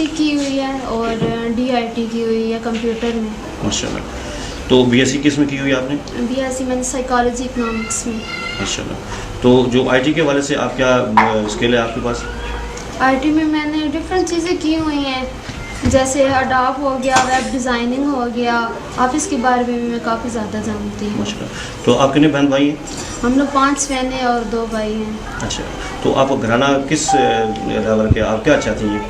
BSc की हुई है और डीआईटी की हुई है कंप्यूटर में। माशाल्लाह। तो बीएससी किस में की हुई आपने? बीएससी मैंने साइकोलॉजी इकोनॉमिक्स में। माशाल्लाह। तो जो आईटी के वाले से आप क्या स्किल है आपके पास? आईटी में मैंने डिफरेंट चीज़ें की हुई हैं, जैसे अडॉब हो गया, वेब डिज़ाइनिंग हो गया, ऑफिस के बारे में भी मैं काफ़ी ज़्यादा जानती हूँ। माशाल्लाह। तो आप कितने बहन भाई हैं? हम लोग 5 बहनें हैं और 2 भाई हैं। अच्छा, तो आप घराना किस लेवल के, आप क्या चाहती हैं?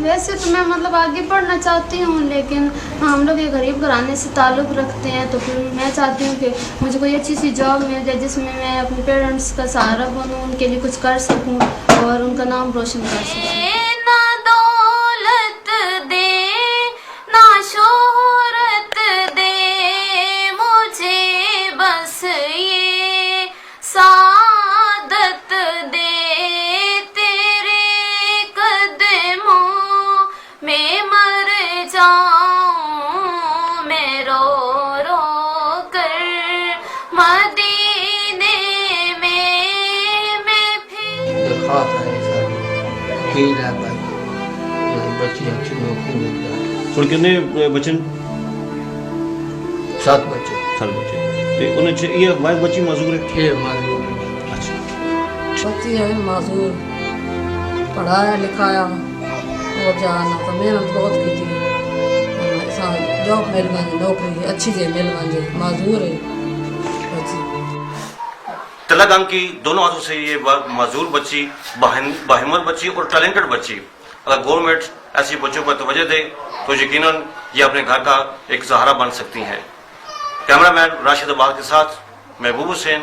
वैसे तो मैं मतलब आगे पढ़ना चाहती हूँ, लेकिन हम लोग ये गरीब घराने से ताल्लुक़ रखते हैं, तो फिर मैं चाहती हूँ कि मुझे कोई अच्छी सी जॉब मिल जाए जिसमें मैं अपने पेरेंट्स का सहारा बनूँ, उनके लिए कुछ कर सकूँ और उनका नाम रोशन कर सकूँ। ना दौलत दे ना शोहरत दे, मुझे बस ये सादत दे, तेरे कदमों में मर जाऊं मैं रो रो कर, मदीने में मैं फिर दरख्वास्त है सारी अपील है भाई, बच्ची अच्छी नौकरी मिल जाए। और कितने बच्चे? 7 बच्चे। 7 बच्चे। तो उन्हें ये वाइफ बच्ची माजूर है? 6 माजूर। अच्छा। बच्ची है माजूर, पढ़ाया लिखाया और जाना तो मेहनत बहुत की थी, जॉब मिल वञे, नौकरी अच्छी से मिल वञे, माजूर है बच्ची। तलागाम की दोनों हाथों से ये माजूर बच्ची, बाहिम्मत बच्ची और टैलेंटेड बच्ची, अगर गवर्नमेंट ऐसी बच्चों पर तवज्जो दे तो यकीनन ये अपने घर का एक सहारा बन सकती हैं। कैमरामैन राशिद अब्बास के साथ महबूब हुसैन,